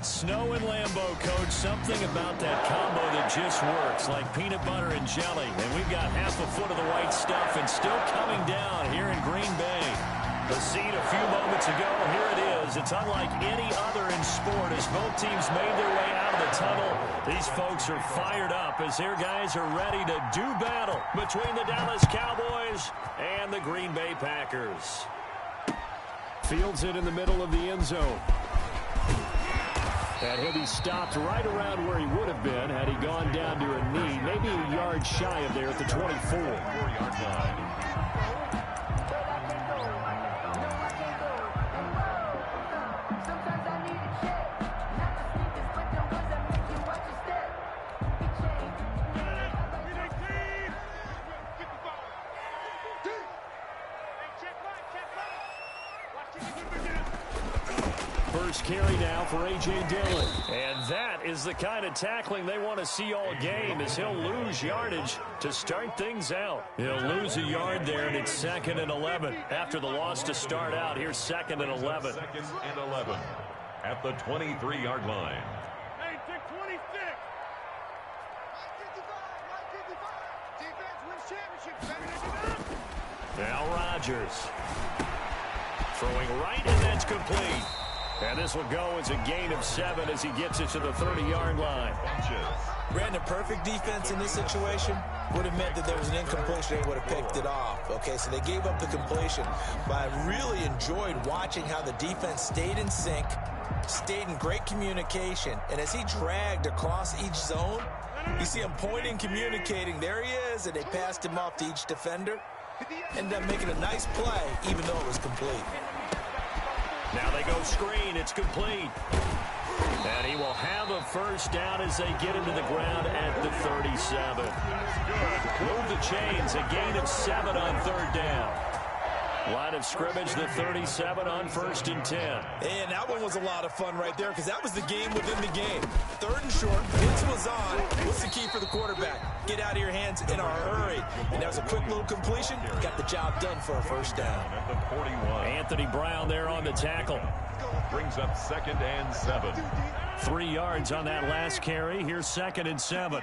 Snow and Lambeau, Coach. Something about that combo that just works, like peanut butter and jelly. And we've got half a foot of the white stuff and still coming down here in Green Bay. The seed a few moments ago, here it is. It's unlike any other in sport as both teams made their way out of the tunnel. These folks are fired up as their guys are ready to do battle between the Dallas Cowboys and the Green Bay Packers. Fields it in the middle of the end zone. And he'll be stopped right around where he would have been had he gone down to a knee, maybe a yard shy of there at the 24-yard line. First carry now for A.J. Dillon. And that is the kind of tackling they want to see all game as he'll lose yardage to start things out. He'll lose a yard there, and it's 2nd and 11. After the loss to start out, here's 2nd and 11. 2nd and 11 at the 23-yard line. Hey, take 26. 155. Defense wins championships. Now Rodgers. Throwing right, and that's complete. And this will go as a gain of 7 as he gets it to the 30-yard line. Brandon, perfect defense in this situation would have meant that there was an incompletion. They would have picked it off. Okay, so they gave up the completion. But I really enjoyed watching how the defense stayed in sync, stayed in great communication. And as he dragged across each zone, you see him pointing, communicating. There he is, and they passed him off to each defender. Ended up making a nice play, even though it was complete. Now they go screen. It's complete. And he will have a first down as they get into the ground at the 37. Move the chains. A gain of 7 on 3rd down. Line of scrimmage, the 37 on 1st and 10. And that one was a lot of fun right there because that was the game within the game. 3rd and short. Pitch was on. What's the key for the quarterback? Get out of your hands in a hurry. And that was a quick little completion. Got the job done for a first down. At the 41. Anthony Brown there on the tackle. Brings up 2nd and 7. 3 yards on that last carry. Here's 2nd and 7.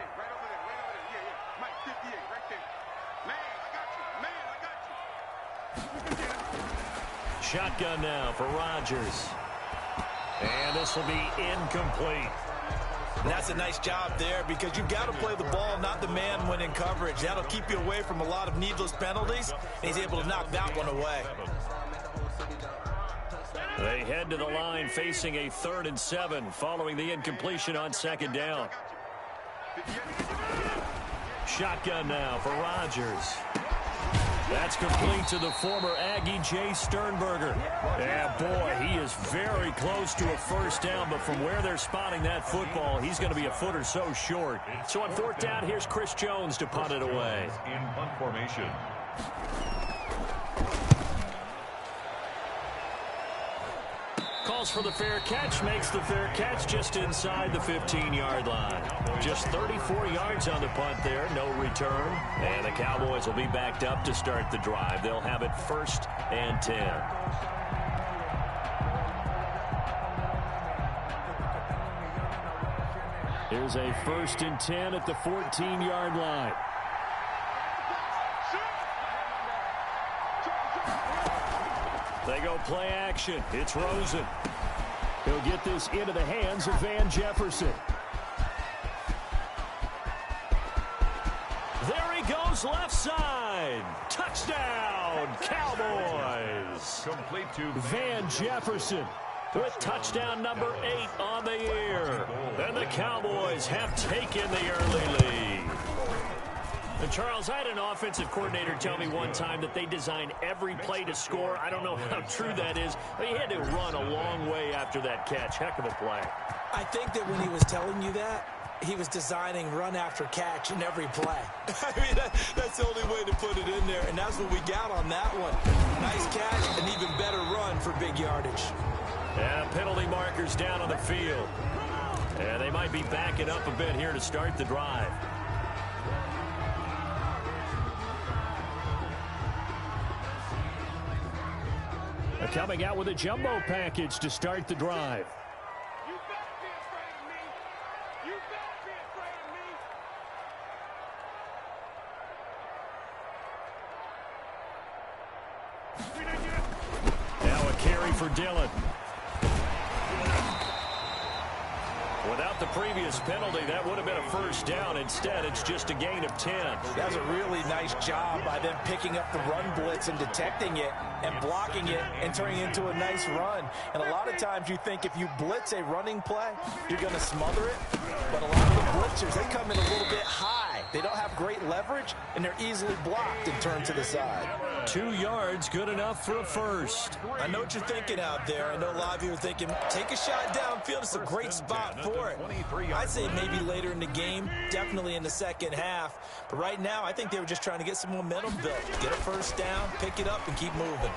Shotgun now for Rodgers. And this will be incomplete. And that's a nice job there because you've got to play the ball, not the man when in coverage. That'll keep you away from a lot of needless penalties. And he's able to knock that one away. They head to the line facing a 3rd and 7 following the incompletion on 2nd down. Shotgun now for Rodgers. That's complete to the former Aggie, Jay Sternberger. Yeah, boy, he is very close to a first down, but from where they're spotting that football, he's going to be a foot or so short. So on 4th down, here's Chris Jones to punt it away. In punt formation. Calls for the fair catch, makes the fair catch just inside the 15-yard line. Just 34 yards on the punt there, no return. And the Cowboys will be backed up to start the drive. They'll have it 1st and 10. Here's a 1st and 10 at the 14-yard line. They go play action. It's Rosen. He'll get this into the hands of Van Jefferson. There he goes, left side. Touchdown, Cowboys. Complete to Van Jefferson with touchdown number 8 on the year. And the Cowboys have taken the early lead. And Charles, I had an offensive coordinator tell me one time that they design every play to score. I don't know how true that is, but he had to run a long way after that catch. Heck of a play. I think that when he was telling you that, he was designing run after catch in every play. I mean, that's the only way to put it in there, and that's what we got on that one. Nice catch, an even better run for big yardage. Yeah, penalty markers down on the field. And they might be backing up a bit here to start the drive. Coming out with a jumbo package to start the drive. for Dillon. Without the previous penalty, that would have been a first down. Instead, it's just a gain of 10. That was a really nice job by them picking up the run blitz and detecting it and blocking it and turning it into a nice run. And a lot of times you think if you blitz a running play, you're going to smother it. But a lot of the blitzers, they come in a little bit high. They don't have great leverage, and they're easily blocked and turned to the side. 2 yards, good enough for a first. I know what you're thinking out there. I know a lot of you are thinking, take a shot downfield. It's a great spot for it. I'd say maybe later in the game, definitely in the second half. But right now, I think they were just trying to get some momentum built. Get a first down, pick it up, and keep moving.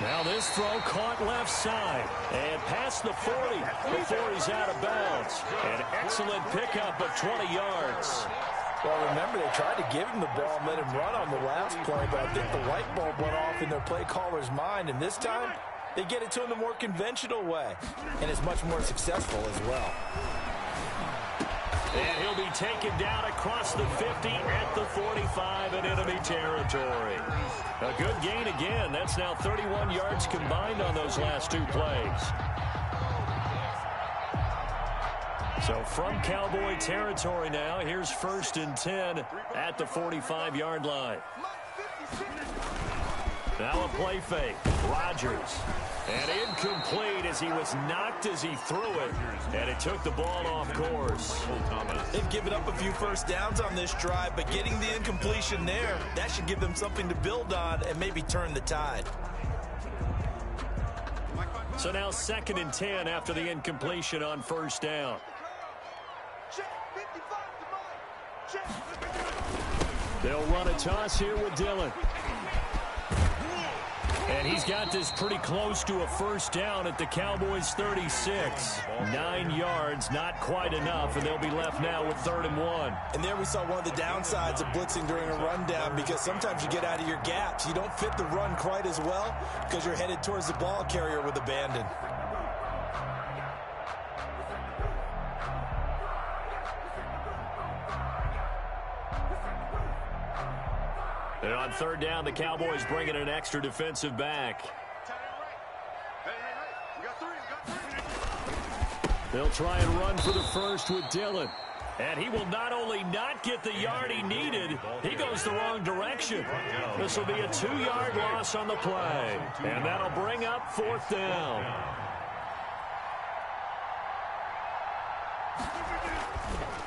Now this throw caught left side and past the 40 before he's out of bounds. An excellent pickup of 20 yards. Well, remember, they tried to give him the ball and let him run on the last play, but I think the light bulb went off in their play caller's mind, and this time they get it to him the more conventional way, and it's much more successful as well. And he'll be taken down across the 50 at the 45 in enemy territory. A good gain again. That's now 31 yards combined on those last 2 plays. So from Cowboy territory now, here's 1st and 10 at the 45-yard line. Now a play fake. Rodgers. And incomplete as he was knocked as he threw it. And it took the ball off course. They've given up a few first downs on this drive, but getting the incompletion there, that should give them something to build on and maybe turn the tide. So now 2nd and 10 after the incompletion on 1st down. They'll run a toss here with Dillon. And he's got this pretty close to a first down at the Cowboys' 36. 9 yards, not quite enough, and they'll be left now with 3rd and 1. And there we saw one of the downsides of blitzing during a rundown, because sometimes you get out of your gaps. You don't fit the run quite as well because you're headed towards the ball carrier with abandon. And on 3rd down, the Cowboys bring in an extra defensive back. They'll try and run for the first with Dillon. And he will not only not get the yard he needed, he goes the wrong direction. This will be a 2-yard loss on the play. And that'll bring up 4th down.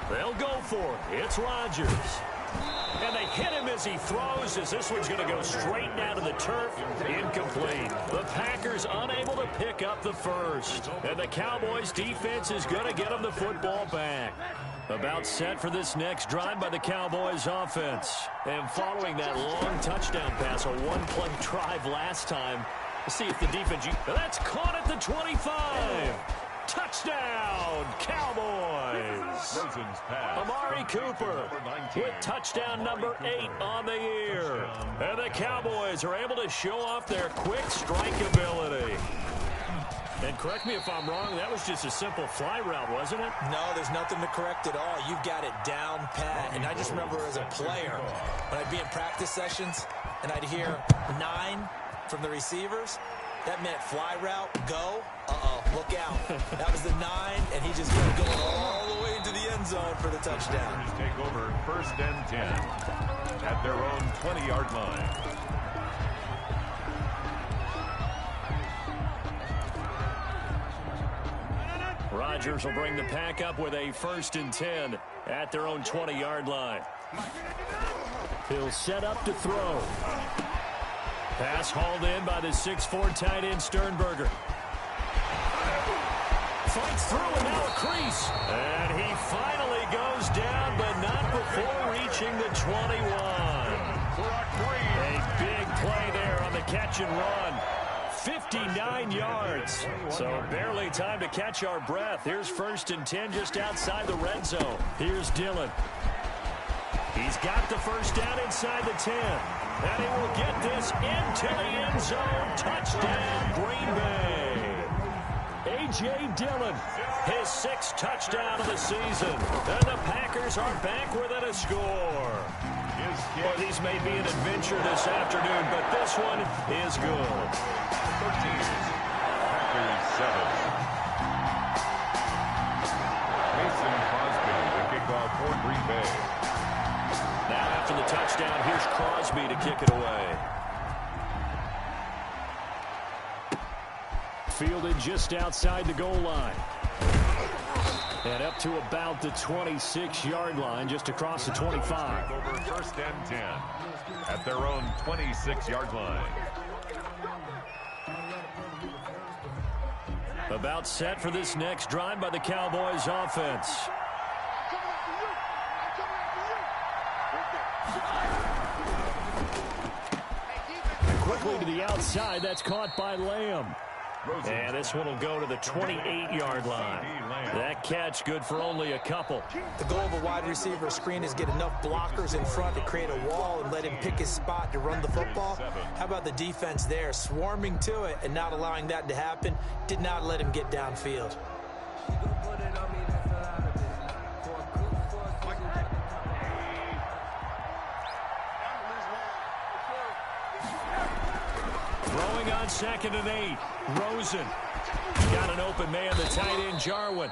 They'll go for it. It's Rodgers. And they hit him as he throws, as this one's going to go straight down to the turf. Incomplete. The Packers unable to pick up the first. And the Cowboys defense is going to get them the football back. About set for this next drive by the Cowboys offense. And following that long touchdown pass, a 1-play drive last time. Let's see if the defense... That's caught at the 25. Touchdown, Cowboys! Amari Cooper with touchdown number 8 on the year. And the Cowboys are able to show off their quick strike ability. And correct me if I'm wrong, that was just a simple fly route, wasn't it? No, there's nothing to correct at all. You've got it down pat. And I just remember as a player, when I'd be in practice sessions and I'd hear 9 from the receivers, that meant fly route, go. Look out. That was the 9, and he just kept going all the way into the end zone for the touchdown. Just take over 1st and 10 at their own 20-yard line. Rodgers will bring the pack up with a 1st and 10 at their own 20-yard line. He'll set up to throw. Pass hauled in by the 6'4" tight end Sternberger. Fights through and now a crease. And he finally goes down, but not before reaching the 21. A big play there on the catch and run. 59 yards. So barely time to catch our breath. Here's 1st and 10 just outside the red zone. Here's Dillon. He's got the first down inside the 10. And he will get this into the end zone. Touchdown, Green Bay. A.J. Dillon, his 6th touchdown of the season. And the Packers are back within a score. His Well, these may be an adventure this afternoon, but this one is good. 13, Packers 7. Mason Crosby, the kickoff for Green Bay. Now after the touchdown, here's Crosby to kick it away. Fielded just outside the goal line. And up to about the 26-yard line, just across the 25. Over 1st and 10 at their own 26-yard line. About set for this next drive by the Cowboys offense. Quickly to the outside, that's caught by Lamb. And this one will go to the 28-yard line. That catch good for only a couple. The goal of a wide receiver screen is get enough blockers in front to create a wall and let him pick his spot to run the football. How about the defense there, swarming to it and not allowing that to happen? Did not let him get downfield. Throwing on 2nd and 8. Rosen. Got an open man, the tight end, Jarwin.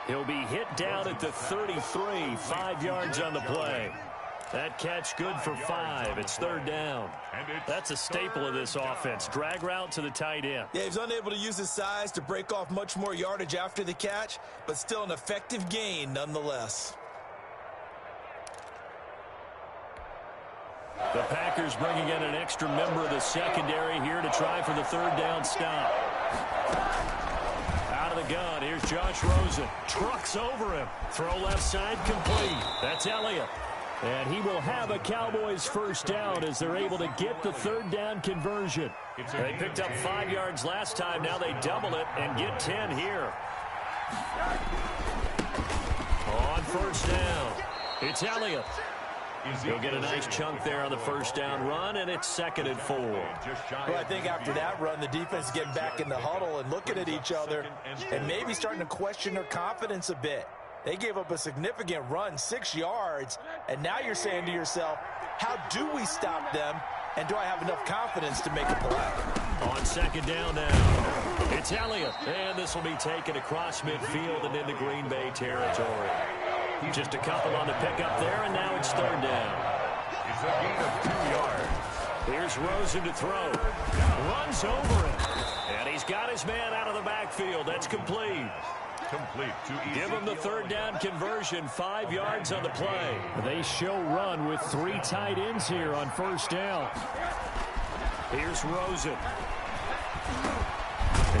He'll be hit down at the 33, 5 yards on the play. That catch good for 5. It's 3rd down. That's a staple of this offense. Drag route to the tight end. Yeah, he's unable to use his size to break off much more yardage after the catch, but still an effective gain nonetheless. The Packers bringing in an extra member of the secondary here to try for the 3rd down stop. Out of the gun, here's Josh Rosen. Trucks over him. Throw left side complete. That's Elliott. And he will have a Cowboys 1st down as they're able to get the 3rd down conversion. They picked up 5 yards last time. Now they double it and get 10 here. On 1st down, it's Elliott. He'll get a nice chunk there on the 1st down run, and it's 2nd and 4. Well, I think after that run, the defense is getting back in the huddle and looking at each other and maybe starting to question their confidence a bit. They gave up a significant run, 6 yards, and now you're saying to yourself, how do we stop them, and do I have enough confidence to make a play? On 2nd down now, it's Elliott, and this will be taken across midfield and into Green Bay territory. Just a couple on the pickup there, and now it's 3rd down. It's a gain of 2 yards. Here's Rosen to throw. Runs over it. And he's got his man out of the backfield. That's complete. Complete to easy. Give him the 3rd down conversion. 5 yards on the play. They show run with 3 tight ends here on 1st down. Here's Rosen.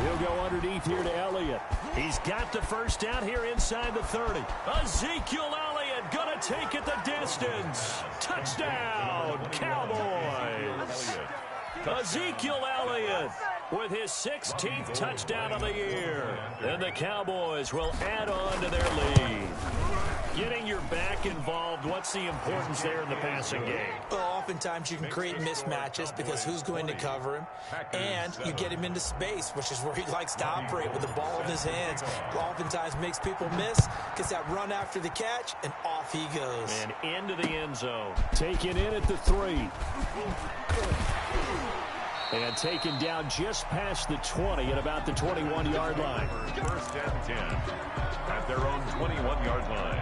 He'll go underneath here to Elliott. He's got the 1st down here inside the 30. Ezekiel Elliott gonna take it the distance. Touchdown, Cowboys. Ezekiel Elliott with his 16th touchdown of the year. And the Cowboys will add on to their lead. Getting your back involved, what's the importance there in the passing game? Well, oftentimes you can create mismatches because who's going to cover him, and you get him into space, which is where he likes to operate with the ball in his hands. Oftentimes makes people miss, gets that run after the catch, and off he goes. And into the end zone. Taken in at the 3. And taken down just past the 20 at about the 21-yard line. 1st and 10 at their own 21-yard line.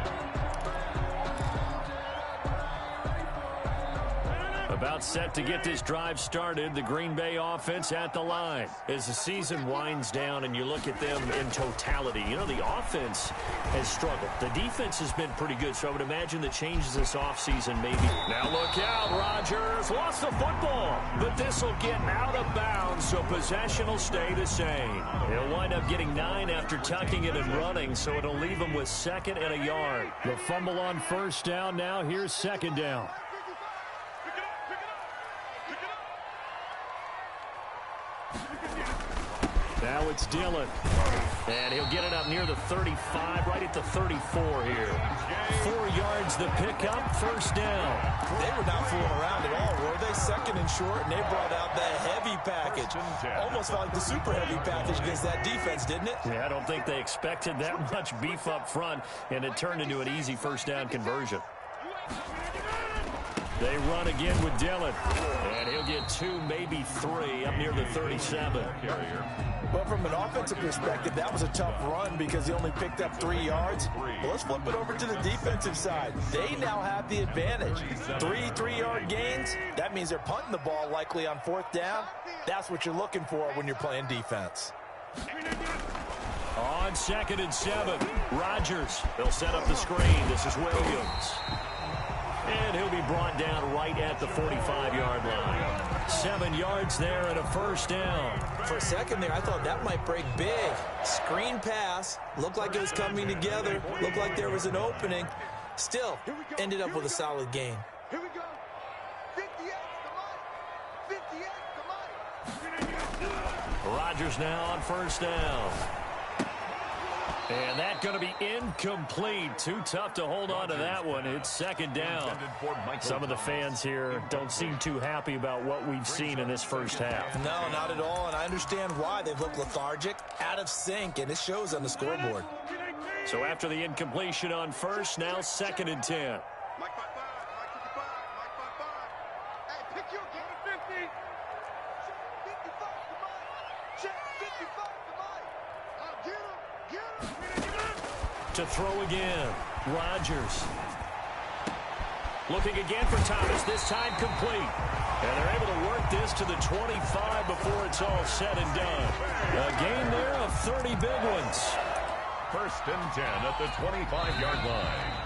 About set to get this drive started, the Green Bay offense at the line. As the season winds down and you look at them in totality, you know, the offense has struggled. The defense has been pretty good, so I would imagine the changes this offseason maybe. Now look out, Rodgers lost the football, but this will get out of bounds, so possession will stay the same. He'll wind up getting 9 after tucking it and running, so it'll leave him with 2nd and a yard. The fumble on 1st down now, here's 2nd down. Now it's Dillon. And he'll get it up near the 35, right at the 34 here. 4 yards the pickup, 1st down. They were not fooling around at all, were they? 2nd and short, and they brought out that heavy package. Almost felt like the super heavy package against that defense, didn't it? Yeah, I don't think they expected that much beef up front, and it turned into an easy 1st down conversion. They run again with Dillon. And he'll get 2, maybe 3 up near the 37. Well, from an offensive perspective, that was a tough run because he only picked up 3 yards. Well, let's flip it over to the defensive side. They now have the advantage. 3 3-yard gains. That means they're punting the ball likely on 4th down. That's what you're looking for when you're playing defense. On 2nd and 7, Rodgers. They'll set up the screen. This is Williams. And he'll be brought down right at the 45-yard line. 7 yards there and a first down. For a second there, I thought that might break big. Screen pass. Looked like it was coming together. Looked like there was an opening. Still, ended up with a solid gain. Here we go. 58 to Mike. Rodgers now on first down. And that's going to be incomplete. Too tough to hold on to that one. It's 2nd down. Some of the fans here don't seem too happy about what we've seen in this first half. No, not at all, and I understand why. They've looked lethargic, out of sync, and it shows on the scoreboard. So after the incompletion on first, now 2nd and 10. Mike 5-5. Mike 55. Mike 5-5. Hey, pick your game. 50. Check 55 to Mike. Check 55 to Mike. Get him. Get him. To throw again, Rodgers. Looking again for Thomas, this time complete. And they're able to work this to the 25 before it's all said and done. A gain there of 30 big ones. 1st and 10 at the 25-yard line.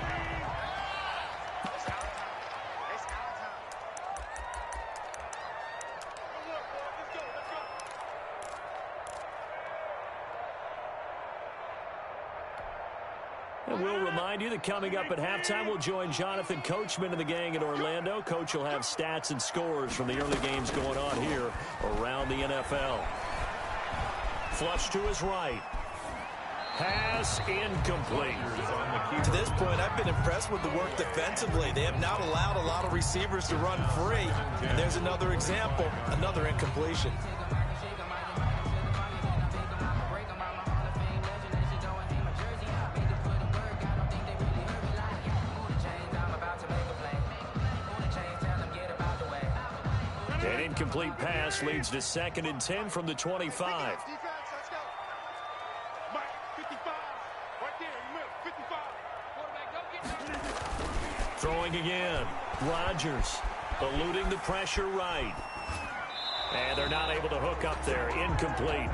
And we'll remind you that coming up at halftime, we'll join Jonathan Coachman and the gang in Orlando. Coach will have stats and scores from the early games going on here around the NFL. Flush to his right. Pass incomplete. To this point, I've been impressed with the work defensively. They have not allowed a lot of receivers to run free. And there's another example, another incompletion. An incomplete pass leads to 2nd and 10 from the 25. Defense, let's go. Mike 55. Right there. You missed. 55. Quarterback, go get Throwing again. Rodgers eluding the pressure right. And they're not able to hook up there. Incomplete.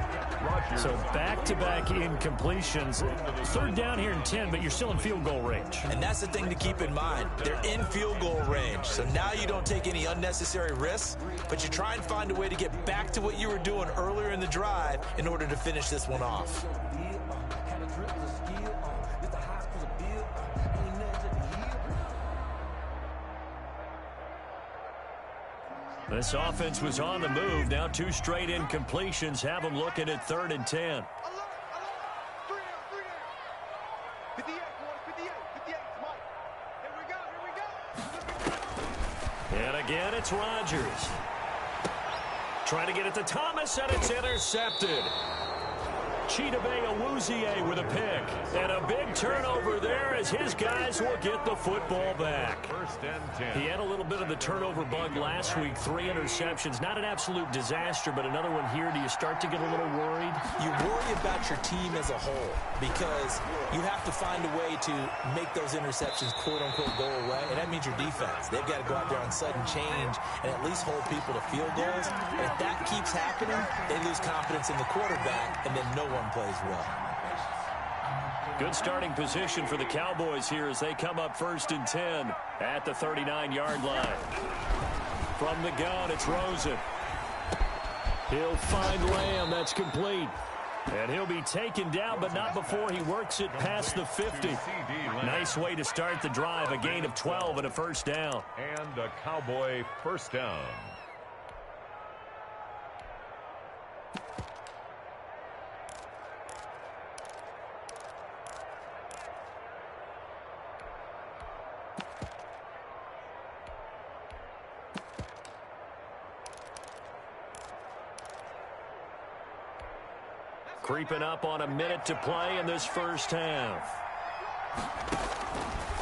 So back-to-back incompletions. 3rd down here and 10, but you're still in field goal range. And that's the thing to keep in mind. They're in field goal range. So now you don't take any unnecessary risks, but you try and find a way to get back to what you were doing earlier in the drive in order to finish this one off. This offense was on the move. Now 2 straight incompletions have them looking at 3rd and 10. 58, boys. 58. 58 to Mike. Here we go. And again, it's Rodgers. Trying to get it to Thomas, and it's intercepted. Chidobe Awuzie with a pick. And a big turnover there as his guys will get the football back. 1st and 10. He had a little bit of the turnover bug last week. 3 interceptions. Not an absolute disaster, but another one here. Do you start to get a little worried? You worry about your team as a whole because you have to find a way to make those interceptions quote-unquote go away, and that means your defense. They've got to go out there on sudden change and at least hold people to field goals. And if that keeps happening, they lose confidence in the quarterback, and then no one plays well. Good starting position for the Cowboys here as they come up 1st and 10 at the 39-yard line. From the gun, it's Rosen. He'll find Lamb. That's complete. And he'll be taken down, but not before he works it past the 50. Nice way to start the drive. A gain of 12 and a first down. And a Cowboy first down. Creeping up on a minute to play in this first half.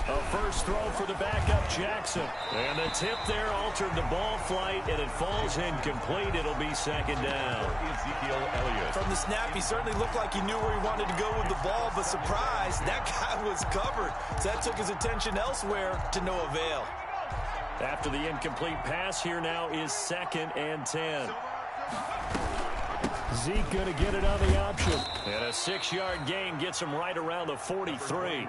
A first throw for the backup Jackson. And the tip there altered the ball flight, and it falls incomplete. It'll be second down. Ezekiel Elliott. From the snap, he certainly looked like he knew where he wanted to go with the ball, but surprise, that guy was covered. So that took his attention elsewhere to no avail. After the incomplete pass, here now is 2nd and 10. Zeke going to get it on the option. And a 6-yard gain gets him right around the 43.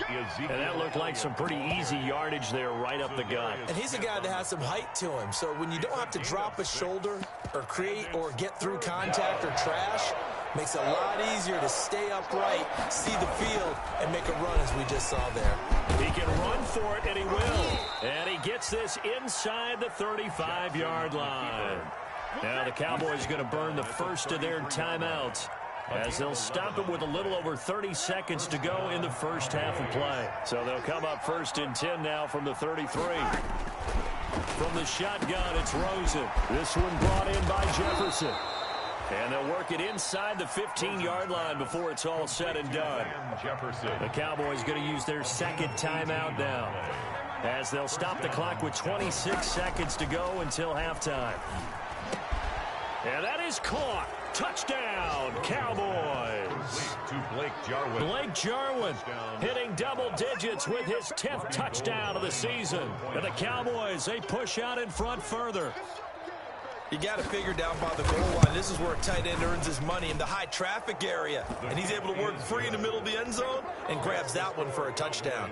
And that looked like some pretty easy yardage there right up the gut. And he's a guy that has some height to him. So when you don't have to drop a shoulder or create or get through contact or trash, makes it a lot easier to stay upright, see the field, and make a run as we just saw there. He can run for it, and he will. And he gets this inside the 35-yard line. Now the Cowboys going to burn the first of their timeouts as they'll stop it with a little over 30 seconds to go in the first half of play. So they'll come up 1st and 10 now from the 33. From the shotgun, it's Rosen. This one brought in by Jefferson. And they'll work it inside the 15-yard line before it's all said and done. The Cowboys going to use their 2nd timeout now as they'll stop the clock with 26 seconds to go until halftime. And that is caught. Touchdown, Cowboys. To Blake Jarwin. Blake Jarwin hitting double digits with his 10th touchdown of the season. And the Cowboys, they push out in front further. You got to figure down by the goal line. This is where a tight end earns his money in the high traffic area. And he's able to work free in the middle of the end zone and grabs that one for a touchdown.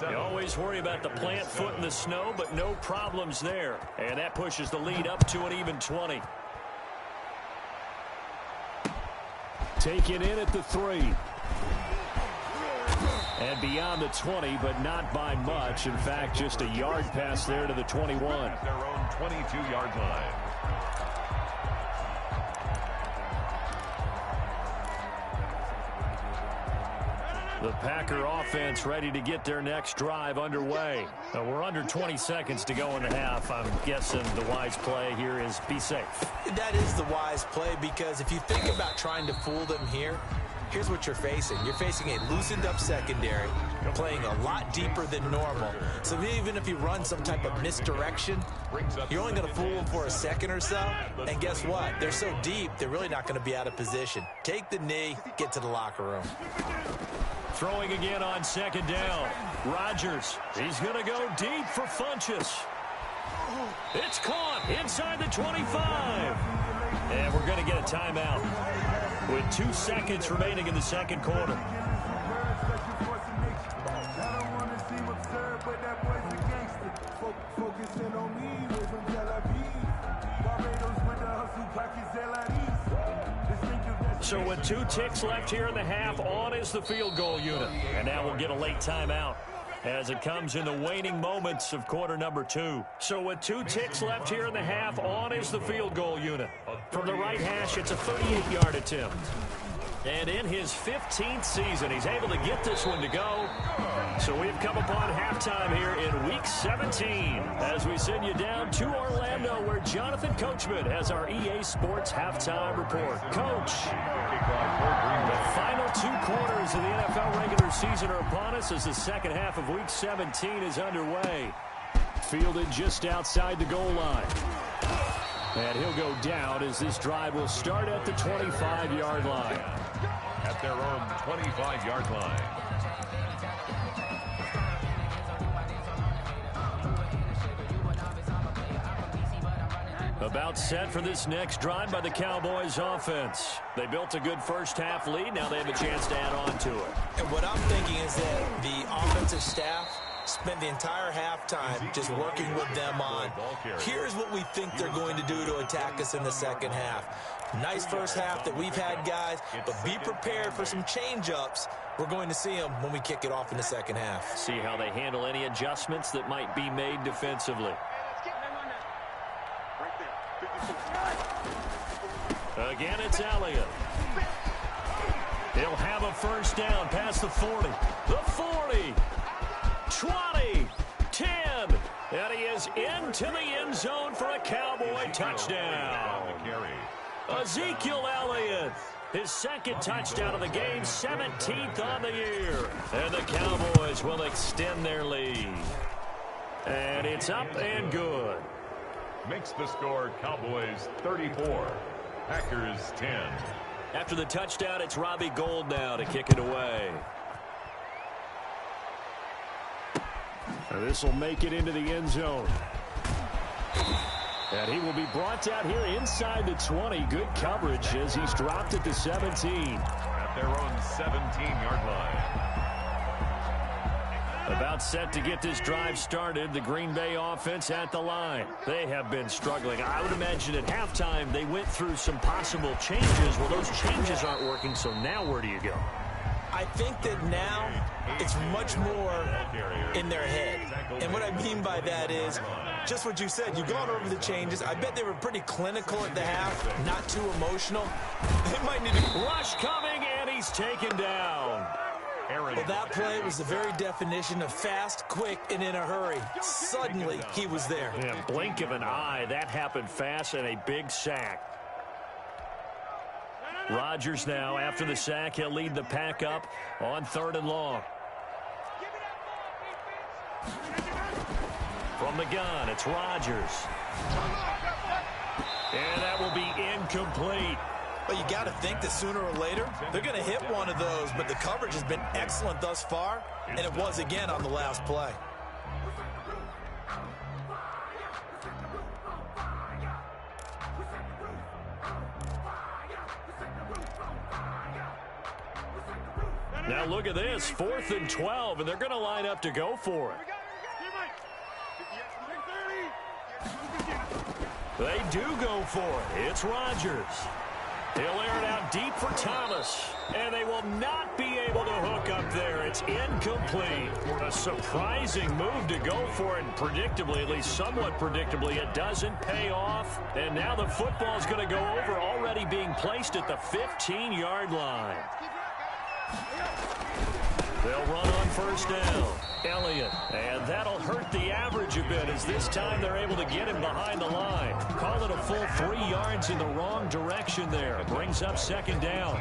You always worry about the plant foot in the snow, but no problems there. And that pushes the lead up to an even 20. Taken in at the 3. And beyond the 20, but not by much. In fact, just a yard pass there to the 21. At their own 22-yard line. The Packer offense ready to get their next drive underway. We're under 20 seconds to go in the half. I'm guessing the wise play here is be safe. That is the wise play, because if you think about trying to fool them here, here's what you're facing. You're facing a loosened up secondary, playing a lot deeper than normal. So even if you run some type of misdirection, you're only going to fool them for a second or so. And guess what? They're so deep, they're really not going to be out of position. Take the knee, get to the locker room. Throwing again on 2nd down. Rodgers, he's going to go deep for Funchess. It's caught inside the 25. And we're going to get a timeout with 2 seconds remaining in the second quarter. So with 2 ticks left here in the half, on is the field goal unit. And now we'll get a late timeout as it comes in the waning moments of quarter number 2. So with 2 ticks left here in the half, on is the field goal unit. From the right hash, it's a 38-yard attempt. And in his 15th season, he's able to get this one to go. So we've come upon halftime here in Week 17 as we send you down to Orlando, where Jonathan Coachman has our EA Sports halftime report. Coach, the final 2 quarters of the NFL regular season are upon us as the second half of Week 17 is underway. Fielded just outside the goal line. And he'll go down as this drive will start at the 25-yard line. At their own 25-yard line. About set for this next drive by the Cowboys offense. They built a good first half lead. Now they have a chance to add on to it. And what I'm thinking is that the offensive staff spent the entire halftime just working with them on, here's what we think they're going to do to attack us in the second half. Nice first half that we've had, guys, but be prepared for some change-ups. We're going to see them when we kick it off in the second half. See how they handle any adjustments that might be made defensively. Again, it's Elliott. He'll have a first down past the 40. The 40. 20. 10. And he is into the end zone for a Cowboy touchdown. Ezekiel Elliott His second touchdown of the game, 17th on the year. And the Cowboys will extend their lead. And it's up and good. Makes the score Cowboys 34, Packers 10. After the touchdown, it's Robbie Gould now to kick it away. This will make it into the end zone. And he will be brought out here inside the 20. Good coverage as he's dropped at the 17. At their own 17-yard line. About set to get this drive started. The Green Bay offense at the line. They have been struggling. I would imagine at halftime they went through some possible changes. Well, those changes aren't working, so now where do you go? I think that now it's much more in their head. And what I mean by that is just what you said. You've gone over the changes. I bet they were pretty clinical at the half, not too emotional. They might need to rush coming, and he's taken down. Well, that play was the very definition of fast, quick, and in a hurry. Suddenly, he was there. Yeah, blink of an eye. That happened fast and a big sack. Rodgers now, after the sack, he'll lead the pack up on 3rd and long. From the gun, it's Rodgers. And that will be incomplete. Well, you got to think that sooner or later, they're going to hit one of those, but the coverage has been excellent thus far, and it was again on the last play. Now look at this, 4th and 12, and they're going to line up to go for it. They do go for it. It's Rodgers. He'll air it out deep for Thomas, and they will not be able to hook up there. It's incomplete. A surprising move to go for it, and predictably, at least somewhat predictably, it doesn't pay off. And now the football's going to go over, already being placed at the 15-yard line. They'll run on 1st down. Elliott, and that'll hurt the average a bit as this time they're able to get him behind the line. Call it a full 3 yards in the wrong direction there. Brings up 2nd down.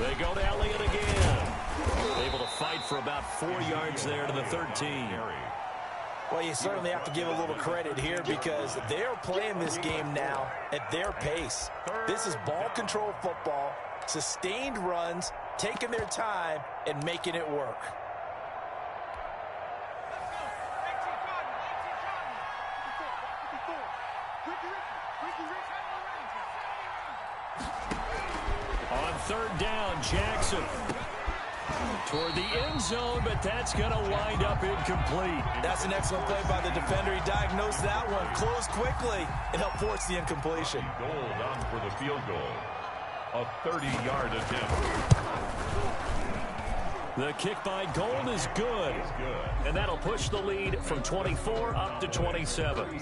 They go to Elliott again. Able to fight for about 4 yards there to the 13. Well, you certainly have to give a little credit here because they're playing this game now at their pace. This is ball control football, sustained runs, taking their time, and making it work. On 3rd down, Jackson. Toward the end zone, but that's going to wind up incomplete. That's an excellent play by the defender. He diagnosed that one, closed quickly, and helped force the incompletion. Gould on for the field goal. A 30-yard attempt. The kick by Gould is good. And that'll push the lead from 24 up to 27.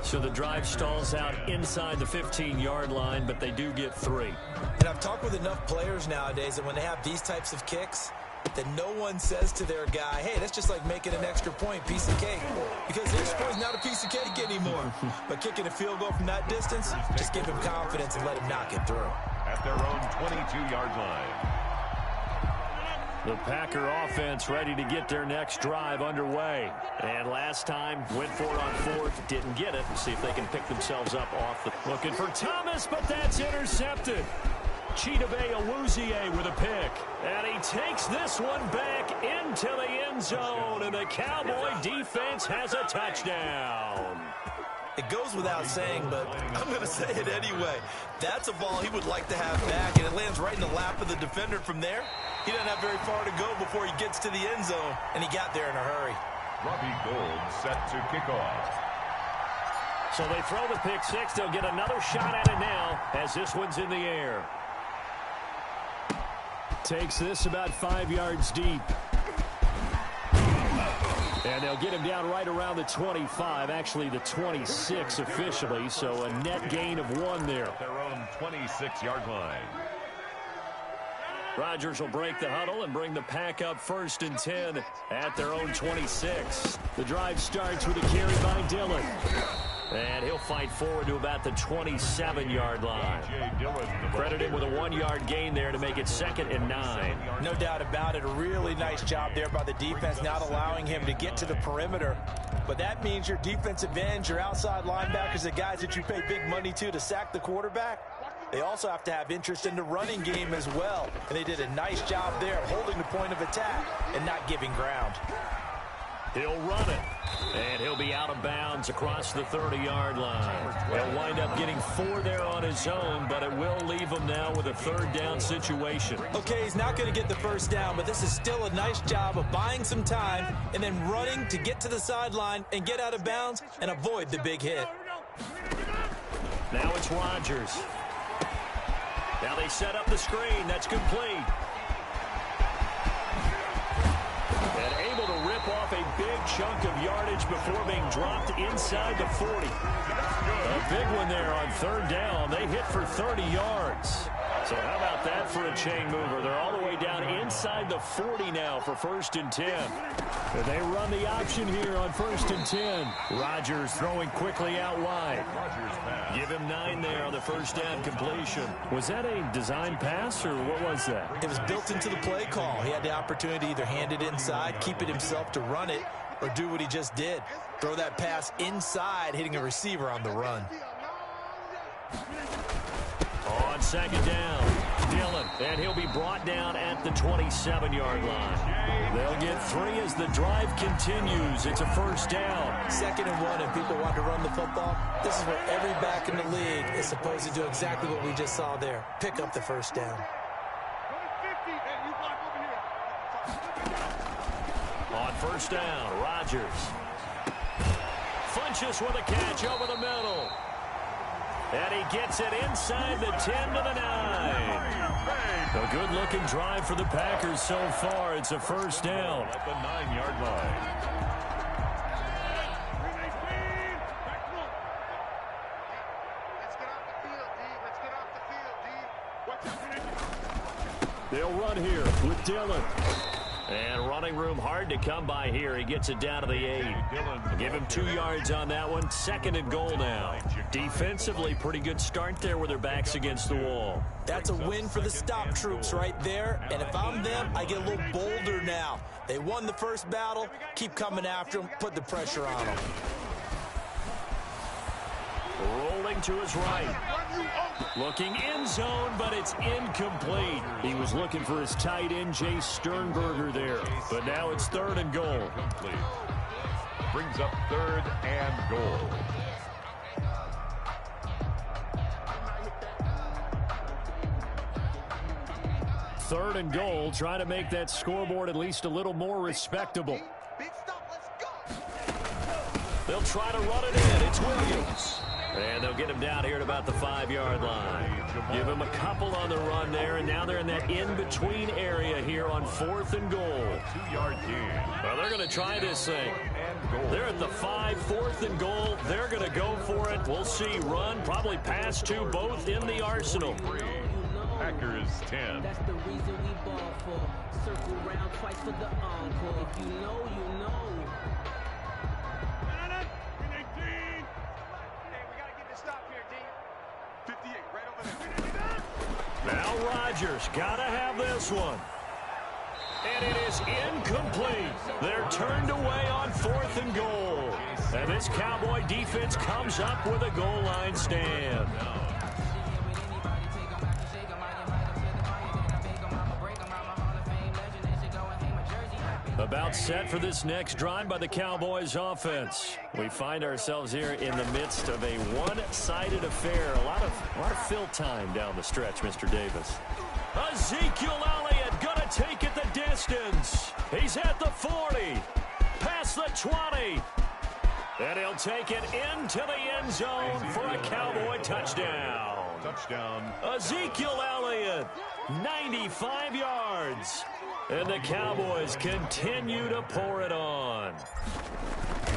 So the drive stalls out inside the 15-yard line, but they do get 3. And I've talked with enough players nowadays that when they have these types of kicks, that no one says to their guy, hey, that's just like making an extra point, piece of cake. Because the extra point is not a piece of cake anymore. But kicking a field goal from that distance, just give him confidence and let him knock it through. At their own 22-yard line. The Packer offense ready to get their next drive underway. And last time, went for it on 4th, didn't get it. We'll see if they can pick themselves up off the... Looking for Thomas, but that's intercepted. Chidobe Awuzie with a pick. And he takes this one back into the end zone. And the Cowboy defense has a touchdown. It goes without saying, but I'm going to say it anyway. That's a ball he would like to have back, and it lands right in the lap of the defender from there. He doesn't have very far to go before he gets to the end zone, and he got there in a hurry. Robbie Gould set to kick off. So they throw the pick 6. They'll get another shot at it now as this one's in the air. Takes this about 5 yards deep. And they'll get him down right around the 25, actually the 26 officially, so a net gain of 1 there. Their own 26-yard line. Rodgers will break the huddle and bring the pack up 1st and 10 at their own 26. The drive starts with a carry by Dillon. And he'll fight forward to about the 27-yard line. Credit him with a 1-yard gain there to make it 2nd and 9. No doubt about it. A really nice job there by the defense, not allowing him to get to the perimeter. But that means your defensive ends, your outside linebackers, the guys that you pay big money to sack the quarterback, they also have to have interest in the running game as well. And they did a nice job there of holding the point of attack and not giving ground. He'll run it, and he'll be out of bounds across the 30-yard line. He'll wind up getting 4 there on his own, but it will leave him now with a 3rd down situation. Okay, he's not going to get the 1st down, but this is still a nice job of buying some time and then running to get to the sideline and get out of bounds and avoid the big hit. Now it's Rodgers. Now they set up the screen. That's complete. And able to rip off a big chunk of yardage before being dropped inside the 40. A big one there on 3rd down. They hit for 30 yards. So how about that for a chain mover? They're all the way down inside the 40 now for 1st and 10. And they run the option here on 1st and 10. Rodgers throwing quickly out wide. Give him 9 there on the 1st down completion. Was that a design pass, or what was that? It was built into the play call. He had the opportunity to either hand it inside, keep it himself to run it, or do what he just did. Throw that pass inside, hitting a receiver on the run. On 2nd down, Dillon, and he'll be brought down at the 27-yard line. They'll get 3 as the drive continues. It's a 1st down. 2nd and 1, and people want to run the football. This is where every back in the league is supposed to do exactly what we just saw there. Pick up the 1st down. On 1st down, Rodgers. Funches with a catch over the middle. And he gets it inside the 10 to the 9. A good-looking drive for the Packers so far. It's a 1st down. At the 9-yard line. Let's get off the field, D. Let's get off the field, D. They'll run here with Dillon. And running room hard to come by here. He gets it down to the 8. Give him 2 yards on that one. 2nd and goal now. Defensively, pretty good start there with their backs against the wall. That's a win for the stop troops right there. And if I'm them, I get a little bolder now. They won the first battle. Keep coming after them. Put the pressure on them. Rolling to his right. Looking in zone, but it's incomplete. He was looking for his tight end, Jay Sternberger there. But now it's 3rd and goal. Complete. Brings up 3rd and goal. Third and goal, trying to make that scoreboard at least a little more respectable. Big stop, let's go. They'll try to run it in. It's Williams. And they'll get him down here at about the 5-yard line. Give him a couple on the run there, and now they're in that in-between area here on 4th and goal. 2-yard gain. Well, they're going to try this thing. They're at the 5, 4th and goal. They're going to go for it. We'll see. Run, probably pass to both in the arsenal. Packers 10. That's the reason we ball for. Circle round twice for the encore. If you know, you know. Now Rodgers got to have this one. And it is incomplete. They're turned away on 4th and goal. And this Cowboy defense comes up with a goal line stand. About set for this next drive by the Cowboys offense. We find ourselves here in the midst of a one-sided affair. A lot of fill time down the stretch, Mr. Davis. Ezekiel Elliott gonna take it the distance. He's at the 40, past the 20. And he'll take it into the end zone for a Cowboy touchdown. Touchdown. Ezekiel Elliott, 95 yards. And the Cowboys continue to pour it on.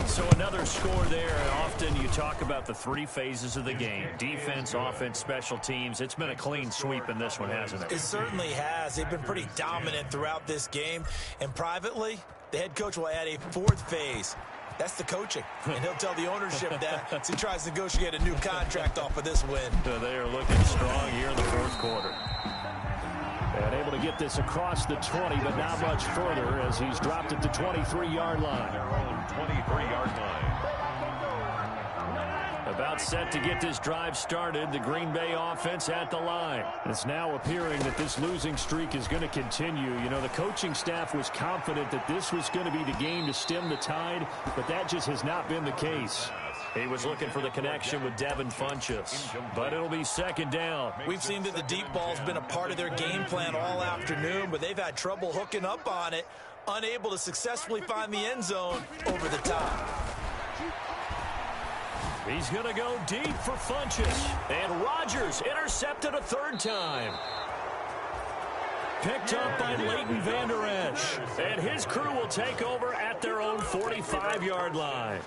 So another score there. And often you talk about the 3 phases of the game. Defense, offense, special teams. It's been a clean sweep in this one, hasn't it? It certainly has. They've been pretty dominant throughout this game. And privately, the head coach will add a 4th phase. That's the coaching. And he'll tell the ownership that as he tries to negotiate a new contract off of this win. They are looking strong here in the fourth quarter. And able to get this across the 20, but not much further as he's dropped at the 23-yard line. Their own 23-yard line. About set to get this drive started, the Green Bay offense at the line. It's now appearing that this losing streak is going to continue. You know, the coaching staff was confident that this was going to be the game to stem the tide, but that just has not been the case. He was looking for the connection with Devin Funchess, but it'll be second down. We've seen that the deep ball's been a part of their game plan all afternoon, but they've had trouble hooking up on it, unable to successfully find the end zone over the top. He's going to go deep for Funchess, and Rodgers intercepted a third time. Picked up by Leighton Vander Esch, and his crew will take over at their own 45-yard line.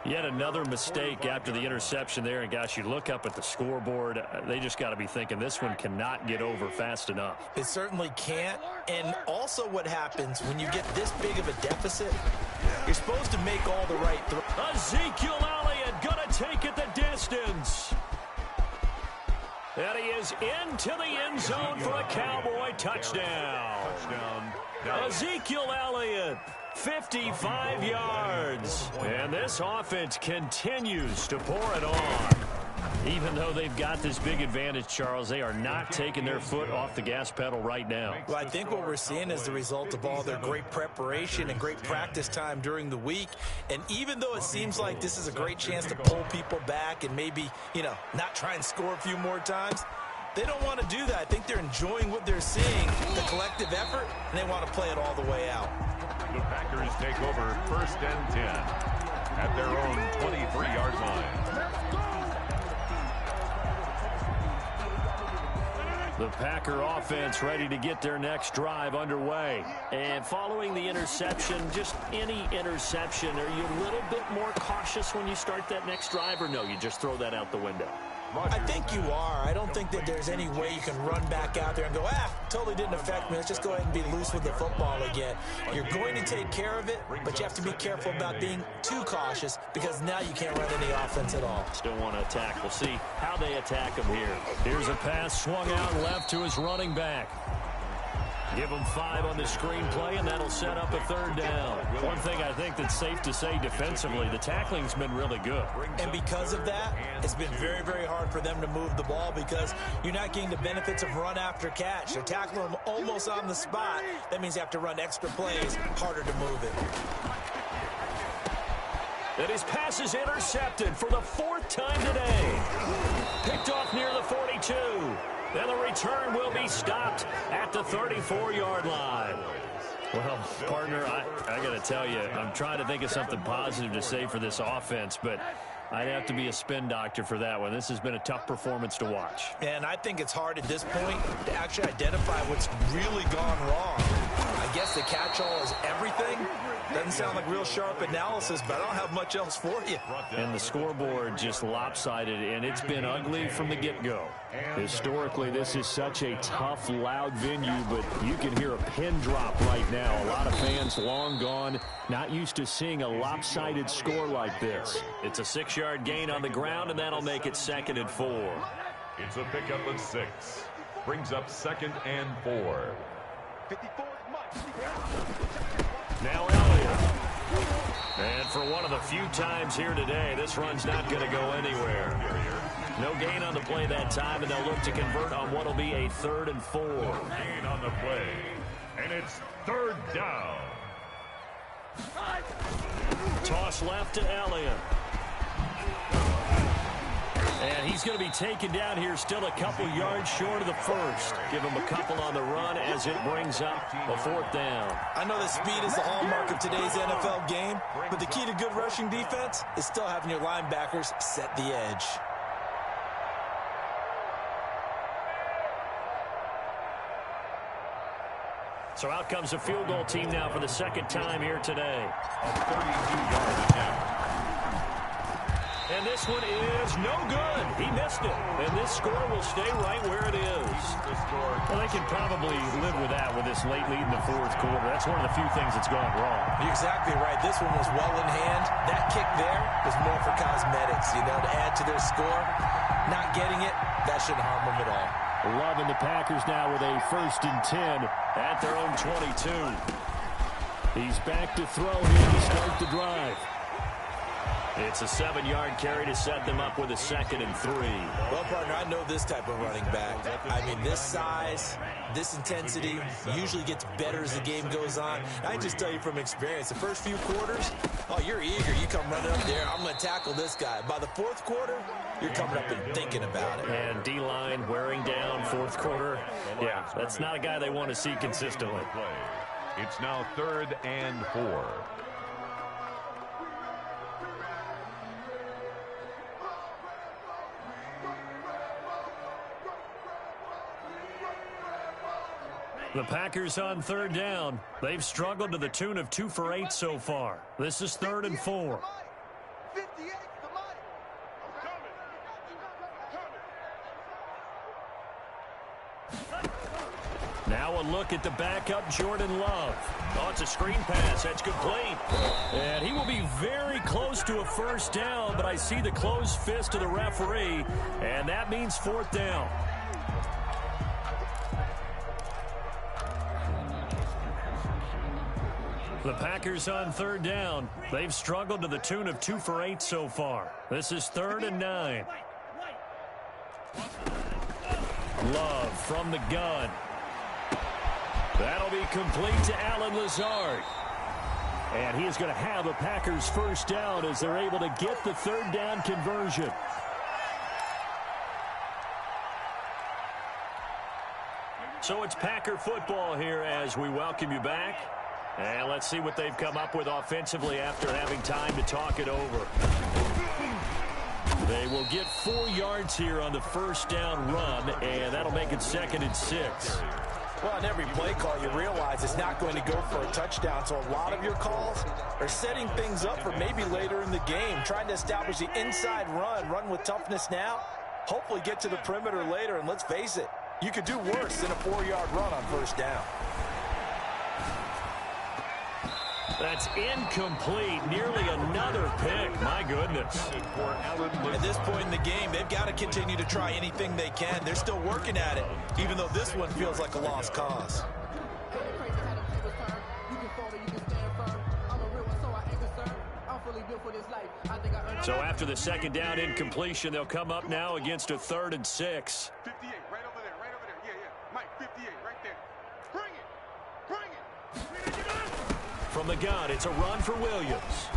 Yet another mistake after the interception there, and gosh, you look up at the scoreboard, they just got to be thinking this one cannot get over fast enough. It certainly can't, and also what happens when you get this big of a deficit, you're supposed to make all the right throws. Ezekiel Elliott gonna take it the distance. And he is into the end zone for a Cowboy touchdown. Ezekiel Elliott, 55 yards. And this offense continues to pour it on. Even though they've got this big advantage, Charles, they are not taking their foot off the gas pedal right now. Well, I think what we're seeing is the result of all their great preparation and great practice time during the week. And even though it seems like this is a great chance to pull people back and maybe, you know, not try and score a few more times, they don't want to do that. I think they're enjoying what they're seeing, the collective effort, and they want to play it all the way out. The Packers take over 1st and 10 at their own 23-yard line. The Packer offense ready to get their next drive underway. And following the interception, just any interception, are you a little bit more cautious when you start that next drive, or no, you just throw that out the window? I think you are. I don't think that there's any way you can run back out there and go, totally didn't affect me. Let's just go ahead and be loose with the football again. You're going to take care of it, but you have to be careful about being too cautious because now you can't run any offense at all. Still want to attack. We'll see how they attack him here. Here's a pass swung out left to his running back. Give him 5 on the screenplay, and that'll set up a third down. One thing I think that's safe to say defensively, the tackling's been really good. And because of that, it's been very, very hard for them to move the ball because you're not getting the benefits of run after catch. They're tackling them almost on the spot. That means you have to run extra plays, harder to move it. And his pass is intercepted for the 4th time today. Picked off near the 42. Then the return will be stopped at the 34-yard line. Well, partner, I got to tell you, I'm trying to think of something positive to say for this offense, but I'd have to be a spin doctor for that one. This has been a tough performance to watch. And I think it's hard at this point to actually identify what's really gone wrong. I guess the catch-all is everything. Doesn't sound like real sharp analysis, but I don't have much else for you. And the scoreboard just lopsided, and it's been ugly from the get-go. Historically, this is such a tough, loud venue, but you can hear a pin drop right now. A lot of fans long gone, not used to seeing a lopsided score like this. It's a 6-yard gain on the ground, and that'll make it 2nd and 4. It's a pickup of 6. Brings up 2nd and 4. 54 is much. Now Elliott. And for one of the few times here today, this run's not going to go anywhere. No gain on the play that time, and they'll look to convert on what will be a 3rd and 4. Gain on the play. And it's 3rd down. Toss left to Elliott. And he's going to be taken down here, still a couple yards short of the first. Give him a couple on the run as it brings up a 4th down. I know that speed is the hallmark of today's NFL game, but the key to good rushing defense is still having your linebackers set the edge. So out comes a field goal team now for the 2nd time here today. A 32-yard attempt. And this one is no good. He missed it. And this score will stay right where it is. Well, they can probably live with that with this late lead in the fourth quarter. That's one of the few things that's gone wrong. You're exactly right. This one was well in hand. That kick there was more for cosmetics, to add to their score. Not getting it, that shouldn't harm them at all. Loving the Packers now with a 1st and 10 at their own 22. He's back to throw here to start the drive. It's a 7-yard carry to set them up with a 2nd and 3. Well, partner, I know this type of running back. I mean, this size, this intensity usually gets better as the game goes on. I just tell you from experience, the first few quarters, oh, you're eager. You come running up there, I'm going to tackle this guy. By the fourth quarter, you're coming up and thinking about it. And D-line wearing down fourth quarter. Yeah, that's not a guy they want to see consistently. It's now 3rd and 4. The Packers on 3rd down. They've struggled to the tune of 2 for 8 so far. This is 3rd and 4. 58 the money. Now a look at the backup, Jordan Love. Oh, it's a screen pass. That's complete. And he will be very close to a 1st down, but I see the closed fist of the referee, and that means 4th down. The Packers on 3rd down. They've struggled to the tune of 2 for 8 so far. This is 3rd and 9. Love from the gun. That'll be complete to Allen Lazard. And he is going to have a Packers 1st down as they're able to get the 3rd down conversion. So it's Packer football here as we welcome you back. And let's see what they've come up with offensively after having time to talk it over. They will get 4 yards here on the 1st down run, and that'll make it 2nd and 6. Well, on every play call, you realize it's not going to go for a touchdown, so a lot of your calls are setting things up for maybe later in the game, trying to establish the inside run with toughness now, hopefully get to the perimeter later, and let's face it, you could do worse than a 4-yard run on 1st down. That's incomplete. Nearly another pick. My goodness. At this point in the game, they've got to continue to try anything they can. They're still working at it, even though this one feels like a lost cause. So after the 2nd down incompletion, they'll come up now against a 3rd and 6. 58, right over there, right over there. Yeah. Mike, 58, right there. Bring it. From the gun, it's a run for Williams.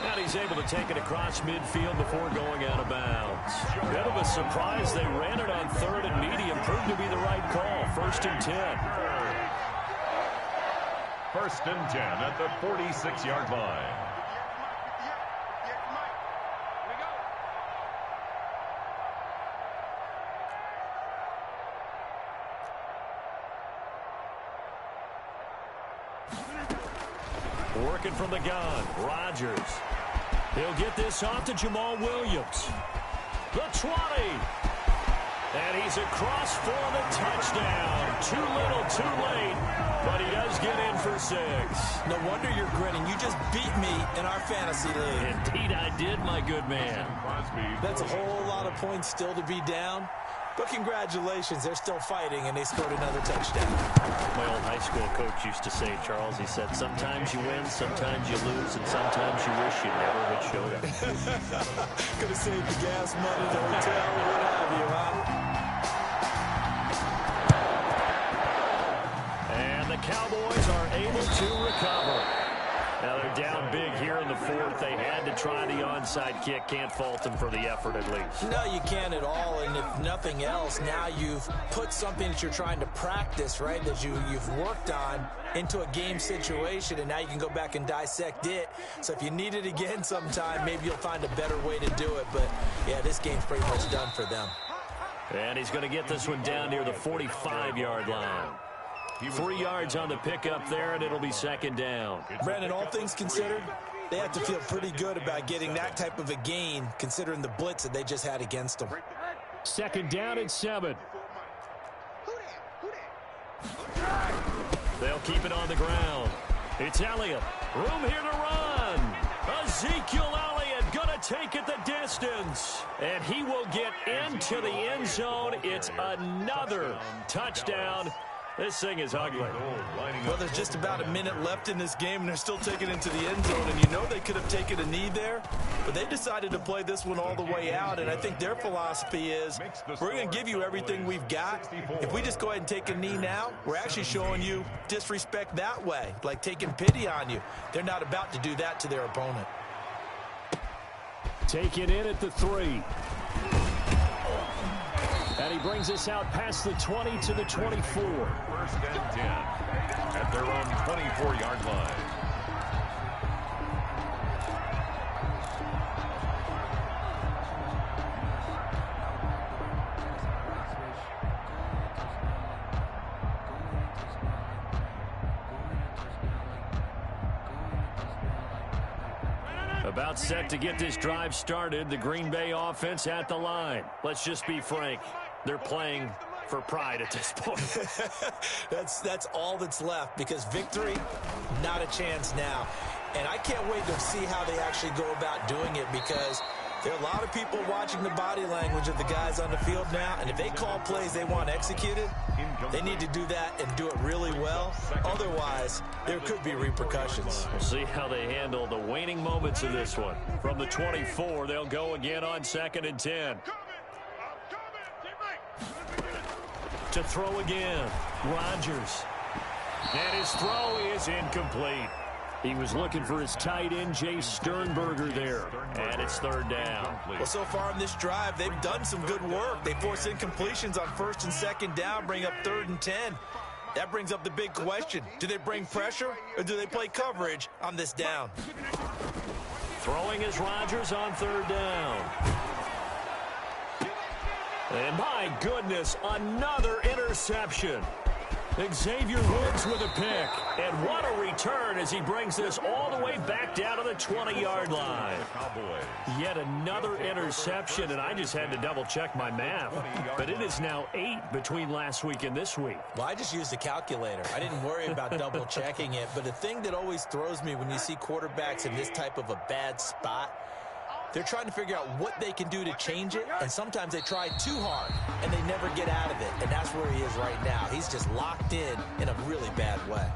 And he's able to take it across midfield before going out of bounds. Bit of a surprise. They ran it on 3rd and medium. Proved to be the right call. 1st and 10. 1st and 10 at the 46-yard line. Working from the gun, Rodgers. He'll get this off to Jamal Williams. The 20. And he's across for the touchdown. Too little, too late. But he does get in for 6. No wonder you're grinning. You just beat me in our fantasy league. Indeed I did, my good man. That's a whole lot of points still to be down. But congratulations, they're still fighting, and they scored another touchdown. My old high school coach used to say, Charles, he said, sometimes you win, sometimes you lose, and sometimes you wish you never had showed up. Could have saved the gas money, the hotel, what have you, huh? And the Cowboys are able to recover. Now they're down big here in the 4th. They had to try the onside kick. Can't fault them for the effort at least. No, you can't at all. And if nothing else, now you've put something that you're trying to practice, right, that you've worked on into a game situation, and now you can go back and dissect it. So if you need it again sometime, maybe you'll find a better way to do it. But, yeah, this game's pretty much done for them. And he's going to get this one down near the 45-yard line. 3 yards on the pickup there, and it'll be 2nd down. Brandon, all things considered, They have to feel pretty good about getting that type of a gain, considering the blitz that they just had against them. 2nd down and 7. They'll keep it on the ground. It's Elliott. Room here to run. Ezekiel Elliott gonna take it the distance. And he will get into the end zone. It's another touchdown. This thing is ugly. Well, there's just about a minute left in this game, and they're still taking it into the end zone. And you know they could have taken a knee there, but they decided to play this one all the way out. And I think their philosophy is, we're going to give you everything we've got. If we just go ahead and take a knee now, we're actually showing you disrespect that way, like taking pity on you. They're not about to do that to their opponent. Take it in at the 3. And he brings us out past the 20 to the 24. 1st and 10 at their own 24-yard line. About set to get this drive started. The Green Bay offense at the line. Let's just be frank. They're playing for pride at this point. That's all that's left, because victory, not a chance now. And I can't wait to see how they actually go about doing it, because there are a lot of people watching the body language of the guys on the field now, and if they call plays they want executed, they need to do that and do it really well. Otherwise, there could be repercussions. We'll see how they handle the waning moments of this one. From the 24, they'll go again on 2nd and 10. To throw again, Rodgers. And his throw is incomplete. He was looking for his tight end, Jay Sternberger, there. And it's 3rd down. Well, so far in this drive, they've done some good work. They force incompletions on 1st and 2nd down, bring up 3rd and 10. That brings up the big question. Do they bring pressure, or do they play coverage on this down? Throwing is Rodgers on 3rd down. And my goodness, another interception. Xavier Woods with a pick. And what a return as he brings this all the way back down to the 20-yard line. Yet another interception, and I just had to double-check my math. But it is now 8 between last week and this week. Well, I just used a calculator. I didn't worry about double-checking it. But the thing that always throws me when you see quarterbacks in this type of a bad spot, they're trying to figure out what they can do to change it, and sometimes they try too hard, and they never get out of it, and that's where he is right now. He's just locked in a really bad way.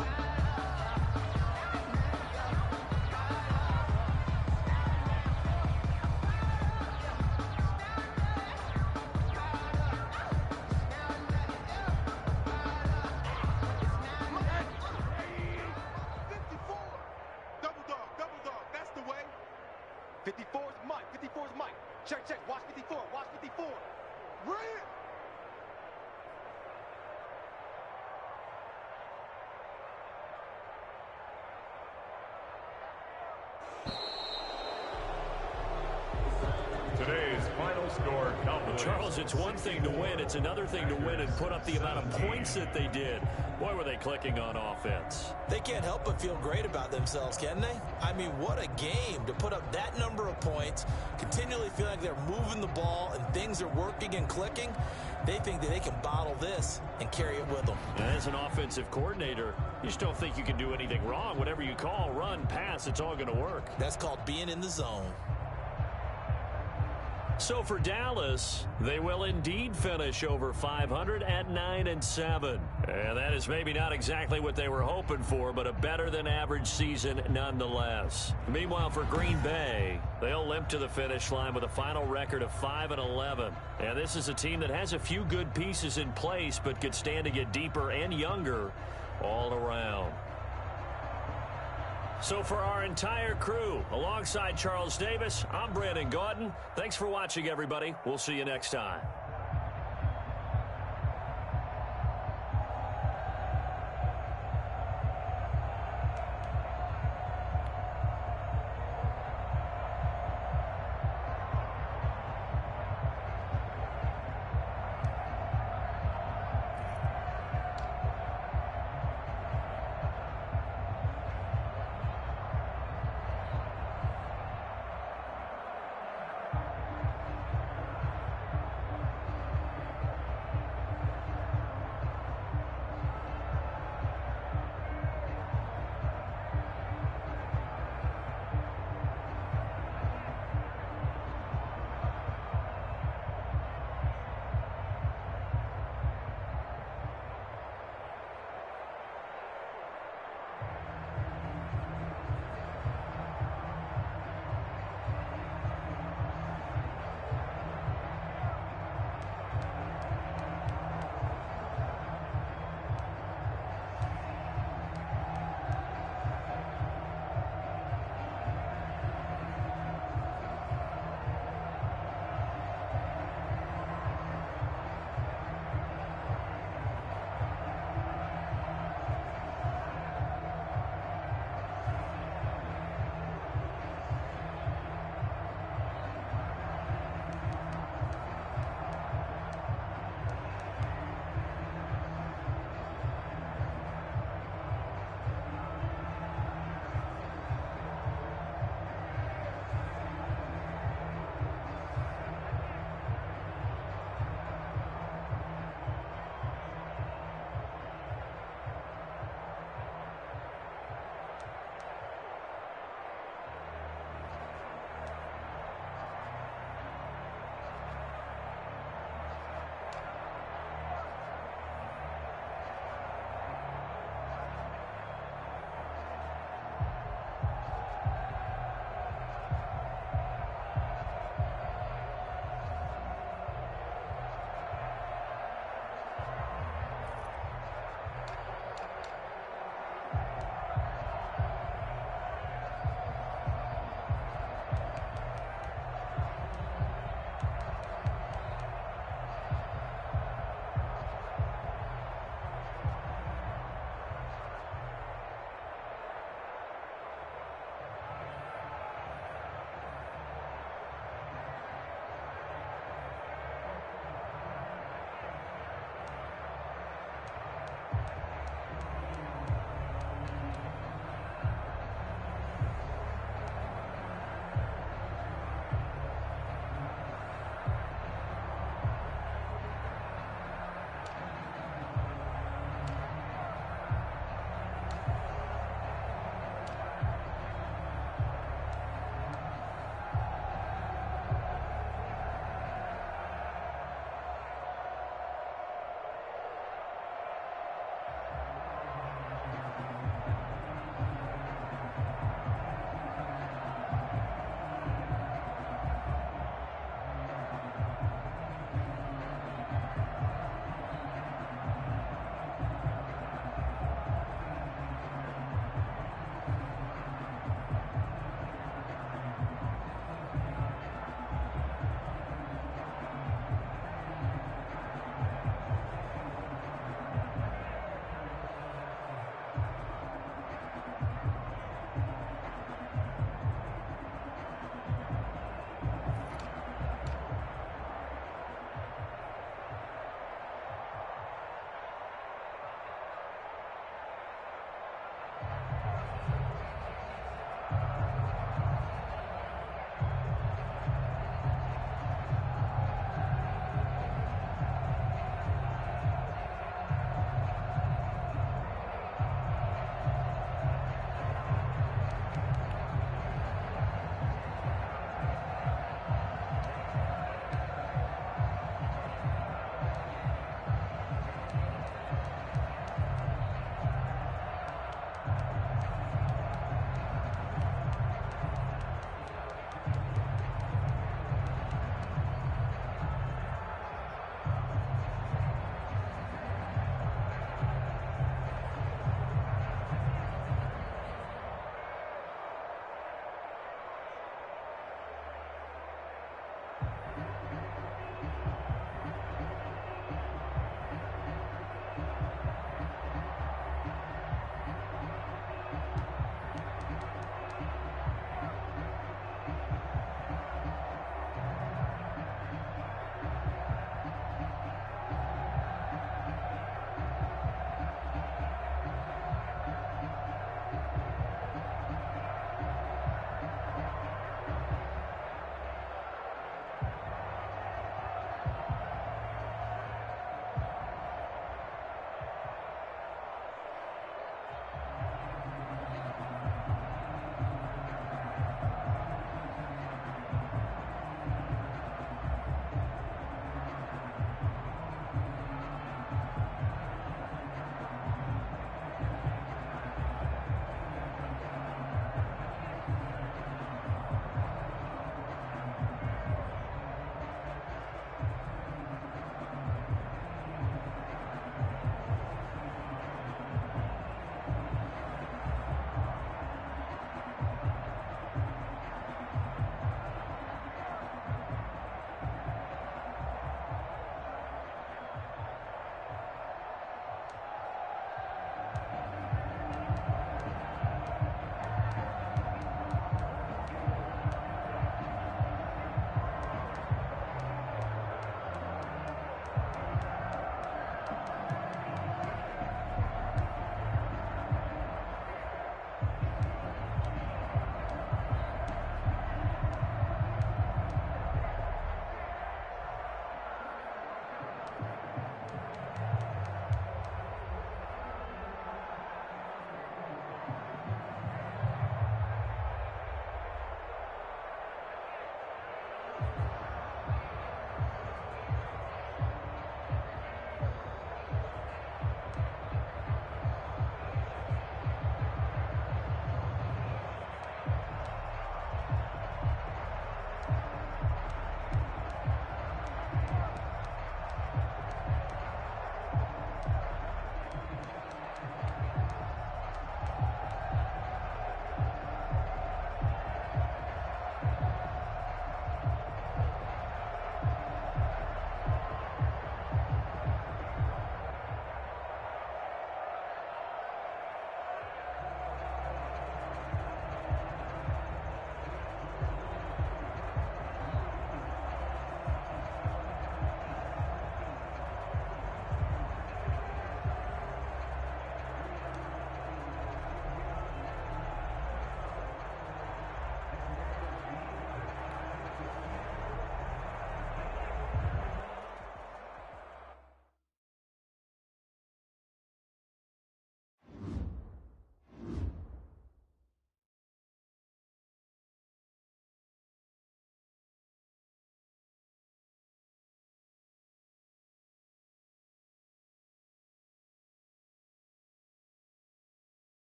Check, watch 54, watch 54. Run! Today's final score, Cowboys. Charles, it's one thing to win. It's another thing to win and put up the amount of points that they did. Boy, were they clicking on offense. They can't help but feel great about themselves, can they? I mean, what a game to put up that number of points, continually feel like they're moving the ball and things are working and clicking. They think that they can bottle this and carry it with them. And as an offensive coordinator, you just don't think you can do anything wrong. Whatever you call, run, pass, it's all going to work. That's called being in the zone. So for Dallas, they will indeed finish over 500 at 9-7. And that is maybe not exactly what they were hoping for, but a better than average season nonetheless. Meanwhile, for Green Bay, they'll limp to the finish line with a final record of 5-11. And this is a team that has a few good pieces in place, but could stand to get deeper and younger all around. So for our entire crew, alongside Charles Davis, I'm Brandon Gaudin. Thanks for watching, everybody. We'll see you next time.